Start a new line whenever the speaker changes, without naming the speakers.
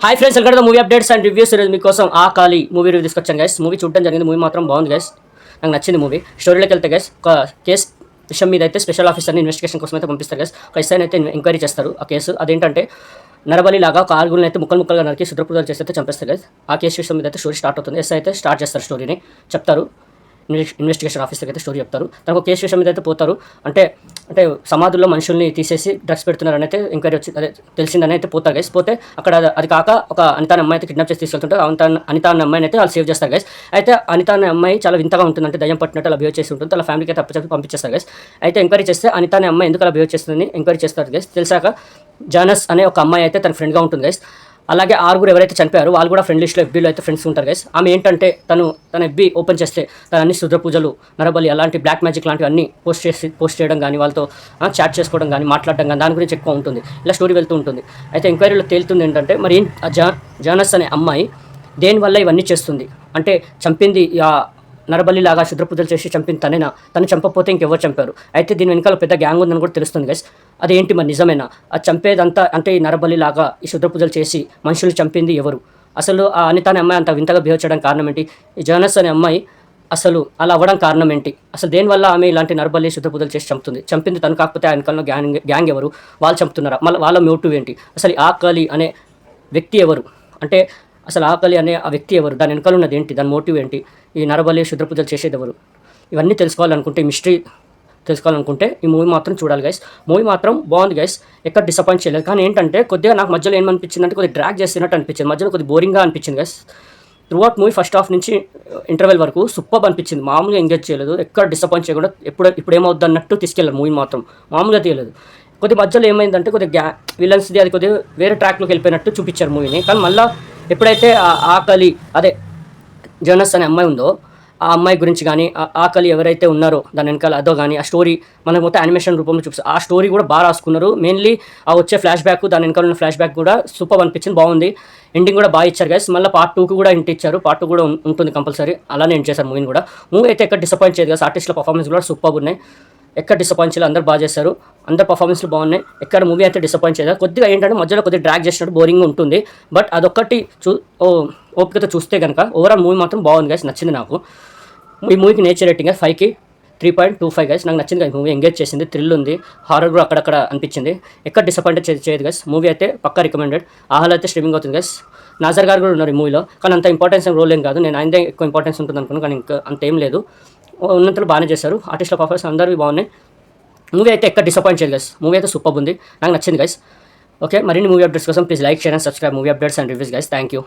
Hi friends, welcome to movie updates and reviews. ఈరోజు మీకోసం ఆ ఖాళీ మూవీ రివ్యూ తీసుకొచ్చాను గైస్. మూవీ చూడడం జరిగింది. మూవీ మాత్రం బాగుంది గైస్, నాకు నచ్చింది మూవీ. స్టోరీలోకి వెళ్తే గైస్, ఒక కేసు విషయం మీద అయితే స్పెషల్ ఆఫీసర్ని ఇన్వెస్టిగేషన్ కోసం అయితే పంపిస్తారు గైస్. ఒక ఎస్ఐని అయితే ఎంక్వైరీ చేస్తారు. ఆ కేసు అదేంటంటే నరబలి లాగా ఒక ఆరుగురిని అయితే ముక్కలుగా నరికి శుద్రపూజలు చేసి అయితే చంపేస్తారు గైస్. ఆ కేసు విషయం మీద అయితే స్టోరీ స్టార్ట్ అవుతుంది. ఎస్ఐ అయితే స్టార్ట్ చేస్తారు స్టోరీని, చెప్తారు. ఇన్వెస్టిగేషన్ ఆఫీసర్కి అయితే స్టోరీ చెప్తారు. తనకు కేసు విషయం మీద అయితే పోతారు. అంటే అంటే సమాధుల్లో మనుషుల్ని తీసేసి డ్రగ్స్ పెడుతున్నారని అయితే ఎంక్వైరీ వచ్చి అదే తెలిసిందని అయితే పోతారు గైస్. పోతే అక్కడ అది కాక ఒక అనిత అనే అమ్మాయి అయితే కిడ్నాప్ చేసి తీసుకెళ్తుంటారు. అనిత అనే అమ్మాయిని అయితే వాళ్ళు సేవ్ చేస్తారు గైస్. అయితే అనిత అనే అమ్మాయి చాలా వింతగా ఉంటుంది, అంటే దయ్యం పట్టినట్టు అలా బిహేవ్ చేసి ఉంటుంది. వాళ్ళ ఫ్యామిలీకి అయితే అప్పచెప్పి పంపించేస్తారు గైస్. అయితే ఎంక్వైరీ చేస్తే అనిత అనే అమ్మాయి ఎందుకు అలా బిహేవ్ చేస్తుందని ఎంక్వైరీ చేస్తారు గైస్. తెలిసాక జానస్ అనే ఒక అమ్మాయి అయితే తన ఫ్రెండ్గా ఉంటుంది గైస్. అలాగే ఆరుగురు ఎవరైతే చనిపోయారో వాళ్ళు కూడా ఫ్రెండ్ లిస్ట్లో ఎఫ్బీలో అయితే ఫ్రెండ్స్ ఉంటారు గైస్. ఆమె ఏంటంటే తన ఎఫ్బీ ఓపెన్ చేస్తే తన అన్ని శుద్ర పూజలు, నరబలి అలాంటి బ్లాక్ మ్యాజిక్ లాంటివి అన్ని పోస్ట్ చేయడం కానీ, వాళ్ళతో చాట్ చేసుకోవడం కానీ, మాట్లాడడం కానీ, దాని గురించి ఎక్కువ ఉంటుంది. ఇలా స్టోరీ వెళ్తూ ఉంటుంది. అయితే ఎంక్వైరీలో తేలుతుంది ఏంటంటే మరి జానస్ అనే అమ్మాయి దేనివల్ల ఇవన్నీ చేస్తుంది అంటే చంపింది నరబలి లాగా శుద్రపూజలు చేసి చంపింది తనేనా, తను చంపకపోతే ఇంకెవరు చంపారు, అయితే దీని వెనకాల పెద్ద గ్యాంగ్ ఉందని కూడా తెలుస్తుంది గైస్. అదేంటి మరి నిజమేనా, అది చంపేదంతా అంటే ఈ నరబలి లాగా ఈ శుద్రపూజలు చేసి మనుషులు చంపింది ఎవరు, అసలు ఆ అనిత అనే అమ్మాయి అంత వింతగా బిహేవ్ చేయడానికి కారణం ఏంటి, ఈ జానస్ అనే అమ్మాయి అసలు అలా అవ్వడం కారణం ఏంటి, అసలు దేనివల్ల ఆమె ఇలాంటి నరబలి శుద్రపూజలు చేసి చంపింది తను కాకపోతే ఆ వెనకాల గ్యాంగ్ ఎవరు, వాళ్ళు చంపుతున్నారా, మళ్ళీ వాళ్ళ మోటివ్ ఏంటి, అసలు ఆకలి అనే వ్యక్తి ఎవరు, అంటే అసలు ఆకలి అనే ఆ వ్యక్తి ఎవరు, దాని వెనకాల ఉన్నది ఏంటి, దాని మోటివ్ ఏంటి, ఈ నరబలి శుద్రపూజలు చేసేది ఎవరు, ఇవన్నీ తెలుసుకోవాలనుకుంటే, మిస్టరీ తెలుసుకోవాలనుకుంటే ఈ మూవీ మాత్రం చూడాలి గైస్. మూవీ మాత్రం బాగుంది గైస్, ఎక్కడ డిసప్పాయింట్ చేయలేదు. కానీ ఏంటంటే కొద్దిగా నాకు మధ్యలో ఏమనిపించింది అంటే కొద్దిగా డ్రాగ్ చేస్తున్నట్టు అనిపించింది, మధ్యలో కొద్దిగా బోరింగ్గా అనిపించింది guys. Throughout movie first half నుంచి ఇంటర్వెల్ వరకు సూపర్ అనిపించింది, మామూలుగా ఎంగేజ్ చేయలేదు, ఎక్కడ డిసప్పాయింట్ చేయకుండా ఇప్పుడు ఏమవుద్ది అన్నట్టు తీసుకెళ్ళారు. మూవీ మాత్రం మామూలుగా తీయలేదు. కొద్ది మధ్యలో ఏమైందంటే కొద్దిగా విలన్స్ది అది కొద్దిగా వేరే ట్రాక్లోకి వెళ్ళిపోయినట్టు చూపించారు మూవీని. కానీ మళ్ళీ ఎప్పుడైతే ఆకలి అదే జనస్ అనే అమ్మాయి ఉందో ఆ అమ్మాయి గురించి కానీ, ఆకలి ఎవరైతే ఉన్నారో దాని వెనకాల అదో కానీ, ఆ స్టోరీ మనకు మొత్తం యానిమేషన్ రూపంలో చూపిస్తారు. ఆ స్టోరీ కూడా బాగా రాసుకున్నారు. మెయిన్లీ ఆ వచ్చే ఫ్లాష్ బ్యాక్, దాని వెనకాల ఉన్న ఫ్లాష్ బ్యాక్ కూడా సూపర్ అనిపించింది, బాగుంది. ఎండింగ్ కూడా బాగా ఇచ్చారు గైస్. మళ్ళీ పార్ట్ 2కి కూడా ఇంటి ఇచ్చారు, పార్ట్ 2 కూడా ఉంటుంది కంపల్సరీ. అలానే ఎండ్ చేశారు మూవీని కూడా. మూవీ అయితే ఎక్కడ డిసప్పాయింట్ చేయదు గైస్. ఆర్టిస్టుల పర్ఫార్మెన్స్ కూడా సూపర్ ఉన్నాయి, ఎక్కడ డిసప్పాయింట్ చేయలేదు, అందరూ బాగా చేశారు, అందరు పర్ఫార్మెన్స్లు బాగున్నాయి, ఎక్కడ మూవీ అయితే డిసప్పాయింట్ చేయలేదు. కొద్దిగా ఏంటంటే మధ్యలో కొద్దిగా డ్రాగ్ చేసినట్టు బోరింగ్ ఉంటుంది, బట్ అదొక్కటి ఓపికతో చూస్తే కనుక ఓవరాల్ మూవీ మాత్రం బాగుంది గైస్, నచ్చింది నాకు. ఈ మూవీకి నేచర్ రేటింగ్ 5కి 3.25 గైస్. నాకు నచ్చింది గైస్ మూవీ, ఎంగేజ్ చేసింది, థ్రిల్ ఉంది, హారర్ కూడా అక్కడక్కడ అనిపించింది, ఎక్కడ డిసప్పాయింట్ చేయదు గైస్. మూవీ అయితే పక్కా రికమెండెడ్. ఆహాల్ అయితే స్ట్రీమింగ్ అవుతుంది గైస్. నాజర్ గారు కూడా ఉన్నారు ఈ మూవీలో, కానీ అంత ఇంపార్టెన్స్ రోల్ ఏం కాదు, నేను ఆయనదే ఎక్కువ ఇంపార్టెన్స్ ఉంటుంది అనుకున్నాను, కానీ ఇంకా అంత ఏం లేదు, ఉన్నంతలో బాగానే చేశారు. ఆర్టిస్టుల పర్ఫార్మెన్స్ అందరివి బాగున్నాయి. మూవీ అయితే ఎక్కడ డిసప్పాయింట్ చేయదు గైస్, మూవీ అయితే సూపర్ ఉంది, నాకు నచ్చింది గైస్. ఓకే, మరిన్ని మూవీ అప్డేట్స్ కోసం please like, share and subscribe movie updates and reviews guys. Thank you.